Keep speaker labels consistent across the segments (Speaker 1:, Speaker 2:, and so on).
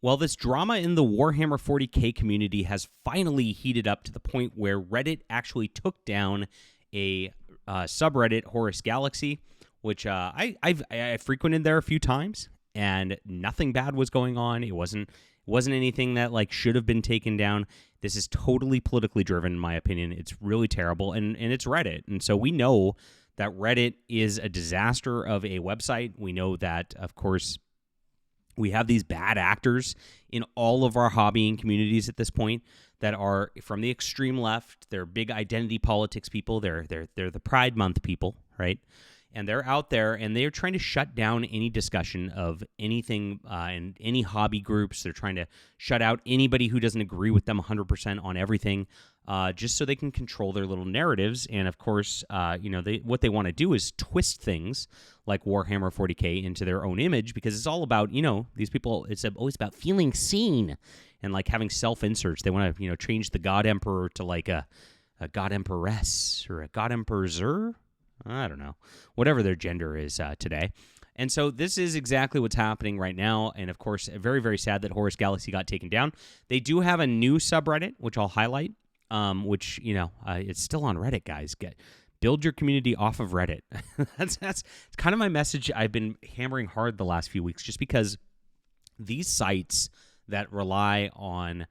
Speaker 1: Well, this drama in the Warhammer 40K community has finally heated up to the point where Reddit actually took down a subreddit, HorusGalaxy, which I frequented there a few times, and nothing bad was going on. It wasn't anything that like should have been taken down. This is totally politically driven, in my opinion. It's really terrible, and it's Reddit, and so we know that Reddit is a disaster of a website. We know that, of course, we have these bad actors in all of our hobbying communities at this point that are from the extreme left. They're big identity politics people. They're the Pride Month people, right? And they're out there, and they're trying to shut down any discussion of anything and any hobby groups. They're trying to shut out anybody who doesn't agree with them 100% on everything, just so they can control their little narratives. And, of course, what they want to do is twist things like Warhammer 40K into their own image, because it's all about, these people, it's always about feeling seen and, like, having self-inserts. They want to, change the God Emperor to, like, a God Empress or a God Emperor. I don't know, whatever their gender is today. And so this is exactly what's happening right now. And, of course, very, very sad that HorusGalaxy got taken down. They do have a new subreddit, which I'll highlight, which, it's still on Reddit, guys. Build your community off of Reddit. That's kind of my message I've been hammering hard the last few weeks, just because these sites that rely on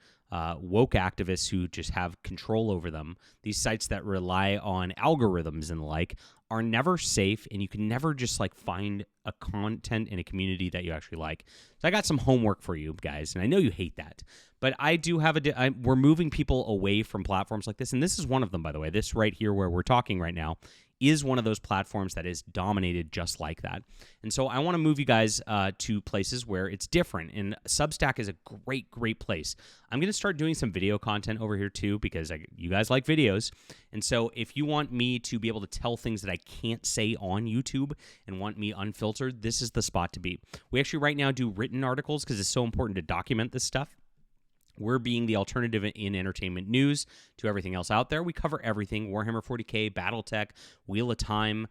Speaker 1: woke activists who just have control over them, these sites that rely on algorithms and the like, are never safe, and you can never just like find a content in a community that you actually like. So I got some homework for you guys, and I know you hate that, but I do have we're moving people away from platforms like this, and this is one of them, by the way. This right here where we're talking right now is one of those platforms that is dominated just like that. And so I want to move you guys to places where it's different, and Substack is a great, great place. I'm going to start doing some video content over here too, because you guys like videos. And so if you want me to be able to tell things that I can't say on YouTube and want me unfiltered, this is the spot to be. We actually right now do written articles because it's so important to document this stuff. We're being the alternative in entertainment news to everything else out there. We cover everything: Warhammer 40K, BattleTech, Wheel of Time,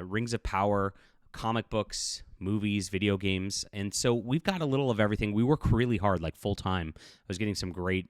Speaker 1: Rings of Power, comic books, movies, video games. And so we've got a little of everything. We work really hard, like full-time. I was getting some great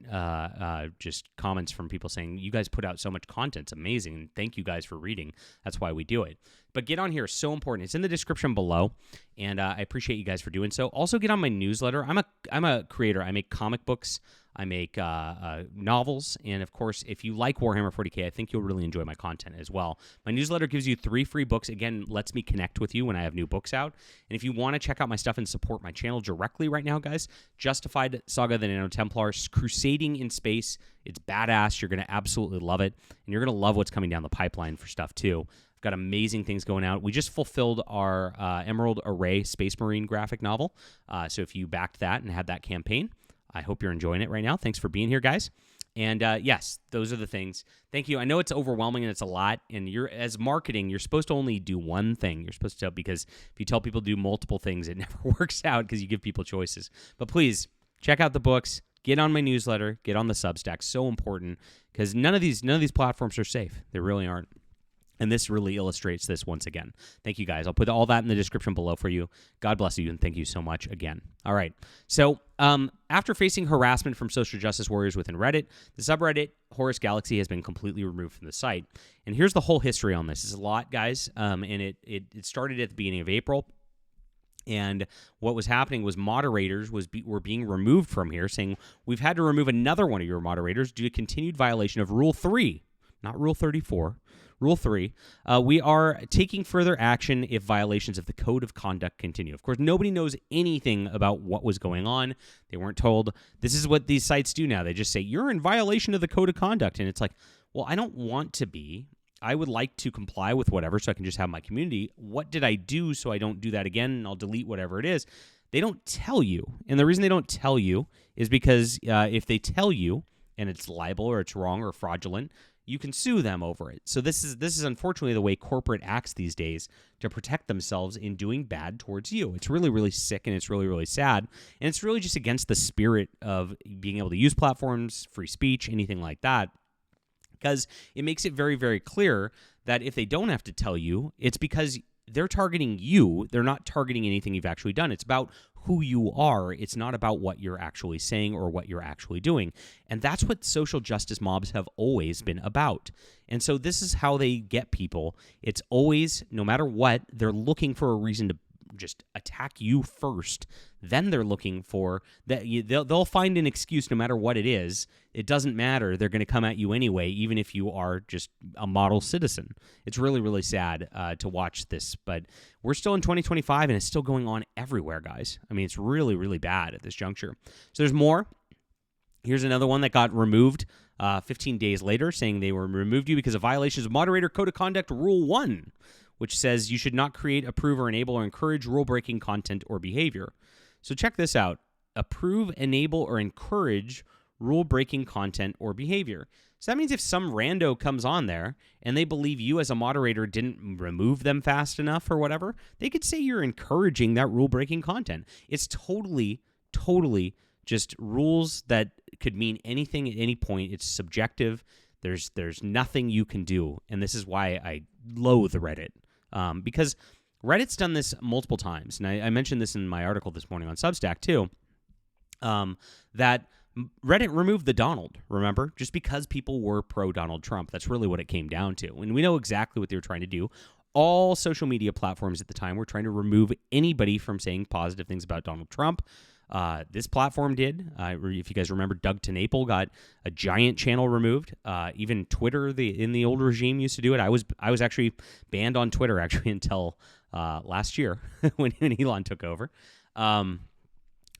Speaker 1: just comments from people saying, you guys put out so much content. It's amazing. And thank you guys for reading. That's why we do it. But get on here. It's so important. It's in the description below, and I appreciate you guys for doing so. Also, get on my newsletter. I'm a creator. I make comic books. I make novels, and of course, if you like Warhammer 40K, I think you'll really enjoy my content as well. My newsletter gives you 3 free books. Again, lets me connect with you when I have new books out. And if you want to check out my stuff and support my channel directly right now, guys, Justified Saga of the Nano Templars, Crusading in Space. It's badass. You're going to absolutely love it, and you're going to love what's coming down the pipeline for stuff too. I've got amazing things going out. We just fulfilled our Emerald Array Space Marine graphic novel. So if you backed that and had that campaign, I hope you're enjoying it right now. Thanks for being here, guys. And yes, those are the things. Thank you. I know it's overwhelming and it's a lot. And as marketing, you're supposed to only do one thing. You're supposed to, because if you tell people to do multiple things, it never works out because you give people choices. But please check out the books. Get on my newsletter. Get on the Substack. So important, because none of these platforms are safe. They really aren't. And this really illustrates this once again. Thank you, guys. I'll put all that in the description below for you. God bless you, and thank you so much again. All right. So after facing harassment from social justice warriors within Reddit, the subreddit HorusGalaxy has been completely removed from the site. And here's the whole history on this. It's a lot, guys, and it started at the beginning of April. And what was happening was moderators were being removed from here, saying, we've had to remove another one of your moderators due to continued violation of Rule 3, not Rule 34. Rule 3, we are taking further action if violations of the Code of Conduct continue. Of course, nobody knows anything about what was going on. They weren't told. This is what these sites do now. They just say, you're in violation of the Code of Conduct. And it's like, well, I don't want to be. I would like to comply with whatever so I can just have my community. What did I do so I don't do that again, and I'll delete whatever it is? They don't tell you. And the reason they don't tell you is because if they tell you and it's libel or it's wrong or fraudulent, you can sue them over it. So this is unfortunately the way corporate acts these days to protect themselves in doing bad towards you. It's really, really sick, and it's really, really sad. And it's really just against the spirit of being able to use platforms, free speech, anything like that, because it makes it very, very clear that if they don't have to tell you, it's because they're targeting you. They're not targeting anything you've actually done. It's about who you are. It's not about what you're actually saying or what you're actually doing. And that's what social justice mobs have always been about. And so this is how they get people. It's always, no matter what, they're looking for a reason to just attack you first. Then they're looking for that. They'll find an excuse no matter what it is. It doesn't matter. They're going to come at you anyway, even if you are just a model citizen. It's really, really sad to watch this, but we're still in 2025 and it's still going on everywhere, guys. I mean, it's really, really bad at this juncture. So there's more. Here's another one that got removed 15 days later, saying they were removed you because of violations of Moderator Code of Conduct Rule 1, which says you should not create, approve, or enable or encourage rule-breaking content or behavior. So check this out. Approve, enable, or encourage rule-breaking content or behavior. So that means if some rando comes on there and they believe you as a moderator didn't remove them fast enough or whatever, they could say you're encouraging that rule-breaking content. It's totally just rules that could mean anything at any point. It's subjective. There's nothing you can do. And this is why I loathe Reddit. Because Reddit's done this multiple times, and I mentioned this in my article this morning on Substack too, that Reddit removed the Donald, remember? Just because people were pro-Donald Trump. That's really what it came down to. And we know exactly what they were trying to do. All social media platforms at the time were trying to remove anybody from saying positive things about Donald Trump. This platform did. If you guys remember, Doug TenNapel got a giant channel removed. Even Twitter, in the old regime, used to do it. I was actually banned on Twitter until last year when Elon took over.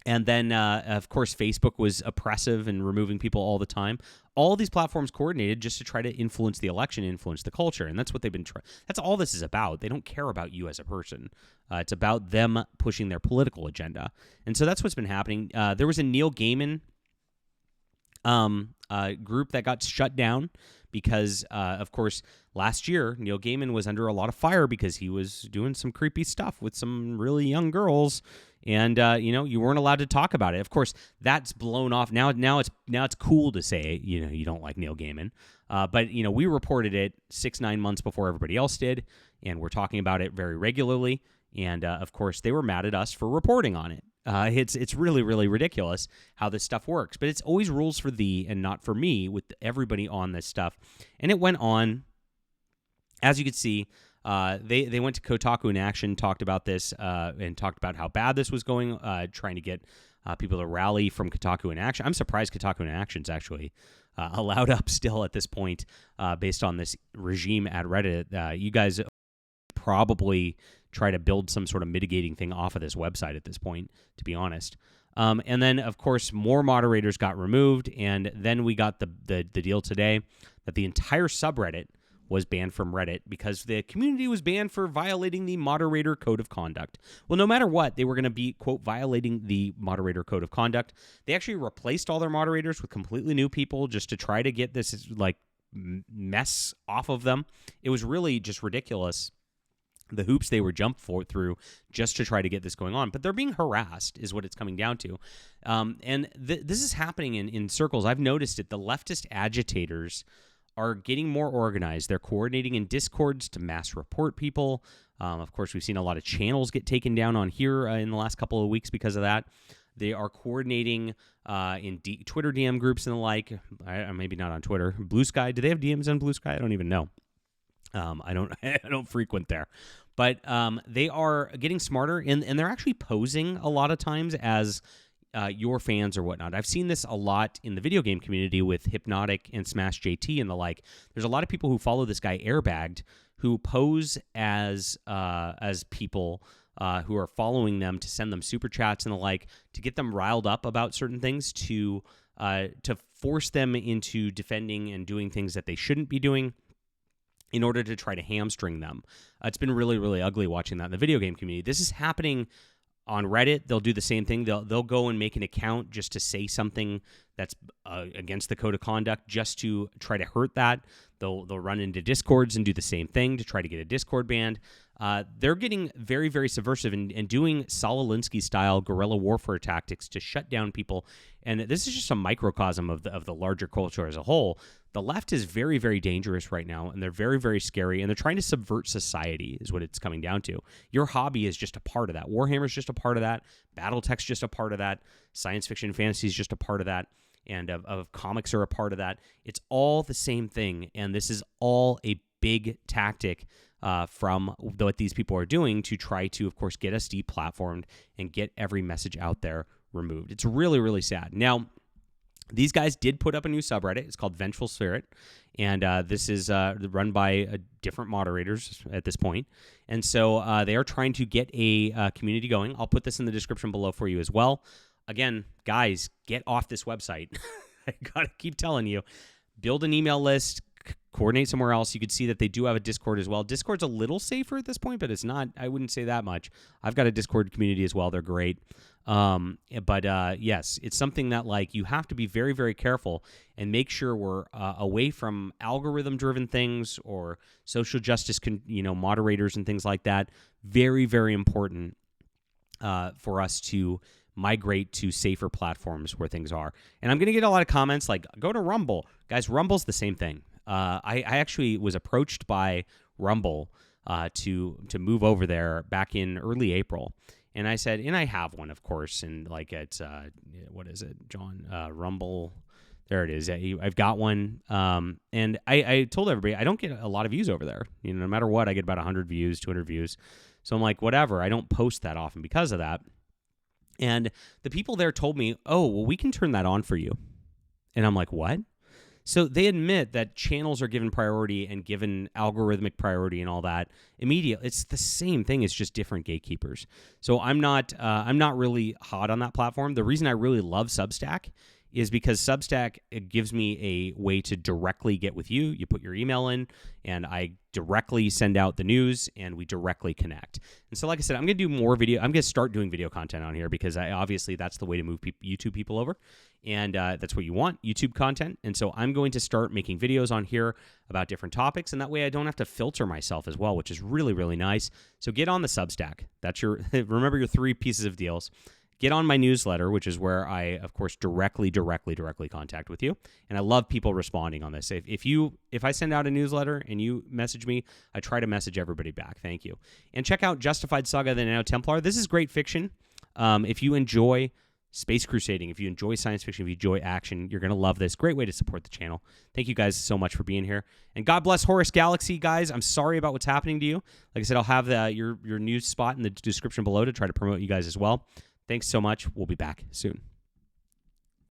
Speaker 1: And then, of course, Facebook was oppressive and removing people all the time. All these platforms coordinated just to try to influence the election, influence the culture, and that's what they've been trying. That's all this is about. They don't care about you as a person. It's about them pushing their political agenda, and so that's what's been happening. There was a Neil Gaiman group that got shut down because, of course, last year Neil Gaiman was under a lot of fire because he was doing some creepy stuff with some really young girls. And you weren't allowed to talk about it. Of course, that's blown off. Now it's cool to say you don't like Neil Gaiman. But we reported it 6-9 months before everybody else did, and we're talking about it very regularly. And of course, they were mad at us for reporting on it. It's really, really ridiculous how this stuff works. But it's always rules for thee and not for me with everybody on this stuff. And it went on, as you could see. They went to Kotaku in Action, talked about this, and talked about how bad this was going, trying to get people to rally from Kotaku in Action. I'm surprised Kotaku in Action's actually allowed up still at this point based on this regime at Reddit. You guys probably try to build some sort of mitigating thing off of this website at this point, to be honest. And then, of course, more moderators got removed, and then we got the deal today that the entire subreddit was banned from Reddit because the community was banned for violating the moderator code of conduct. Well, no matter what, they were going to be, quote, violating the moderator code of conduct. They actually replaced all their moderators with completely new people just to try to get this, mess off of them. It was really just ridiculous, the hoops they were jumped through just to try to get this going on. But they're being harassed is what it's coming down to. And this is happening in circles. I've noticed it. The leftist agitators are getting more organized. They're coordinating in Discords to mass report people. Of course, we've seen a lot of channels get taken down on here in the last couple of weeks because of that. They are coordinating in Twitter DM groups and the like. Maybe not on Twitter. Blue Sky. Do they have DMs on Blue Sky? I don't even know. I don't frequent there. But they are getting smarter, and they're actually posing a lot of times as your fans or whatnot. I've seen this a lot in the video game community with Hypnotic and Smash JT and the like. There's a lot of people who follow this guy Airbagged who pose as people who are following them to send them super chats and the like to get them riled up about certain things, to force them into defending and doing things that they shouldn't be doing in order to try to hamstring them. It's been really, really ugly watching that in the video game community. This is happening on Reddit. They'll do the same thing. They'll go and make an account just to say something that's against the code of conduct, just to try to hurt that. They'll run into Discords and do the same thing to try to get a Discord banned. they're getting very, very subversive and doing Saul Alinsky-style guerrilla warfare tactics to shut down people. And this is just a microcosm of the larger culture as a whole. The left is very, very dangerous right now, and they're very, very scary, and they're trying to subvert society is what it's coming down to. Your hobby is just a part of that. Warhammer is just a part of that. Battletech's just a part of that. Science fiction and fantasy is just a part of that. And of comics are a part of that. It's all the same thing, and this is all a big tactic from what these people are doing to try to, of course, get us deplatformed and get every message out there removed. It's really, really sad. Now, these guys did put up a new subreddit. It's called Vengeful Spirit, and this is run by different moderators at this point. And so they are trying to get a community going. I'll put this in the description below for you as well. Again, guys, get off this website. I gotta keep telling you, build an email list, coordinate somewhere else. You could see that they do have a Discord as well. Discord's a little safer at this point, but it's not, I wouldn't say that much. I've got a Discord community as well. They're great. Yes, it's something that, like, you have to be very, very careful and make sure we're away from algorithm-driven things or social justice, moderators and things like that. Very, very important for us to migrate to safer platforms where things are. And I'm going to get a lot of comments like, go to Rumble. Guys, Rumble's the same thing. I actually was approached by Rumble to move over there back in early April. And I said, and I have one, of course, and like it's, what is it, John? Rumble. There it is. I've got one. And I told everybody, I don't get a lot of views over there. No matter what, I get about 100 views, 200 views. So I'm like, whatever. I don't post that often because of that. And the people there told me, oh, well, we can turn that on for you. And I'm like, what? So they admit that channels are given priority and given algorithmic priority and all that immediately. It's the same thing. It's just different gatekeepers. So I'm not really hot on that platform. The reason I really love Substack is because Substack, it gives me a way to directly get with you. You put your email in, and I directly send out the news, and we directly connect. And so, like I said, I'm going to do more video. I'm going to start doing video content on here because obviously that's the way to move YouTube people over, and that's what you want, YouTube content. And so I'm going to start making videos on here about different topics, and that way I don't have to filter myself as well, which is really, really nice. So get on the Substack. That's your remember your 3 pieces of deals. Get on my newsletter, which is where I, of course, directly contact with you. And I love people responding on this. If I send out a newsletter and you message me, I try to message everybody back. Thank you. And check out Justified Saga, the Nano Templar. This is great fiction. If you enjoy space crusading, if you enjoy science fiction, if you enjoy action, you're going to love this. Great way to support the channel. Thank you guys so much for being here. And God bless HorusGalaxy, guys. I'm sorry about what's happening to you. Like I said, I'll have your news spot in the description below to try to promote you guys as well. Thanks so much. We'll be back soon.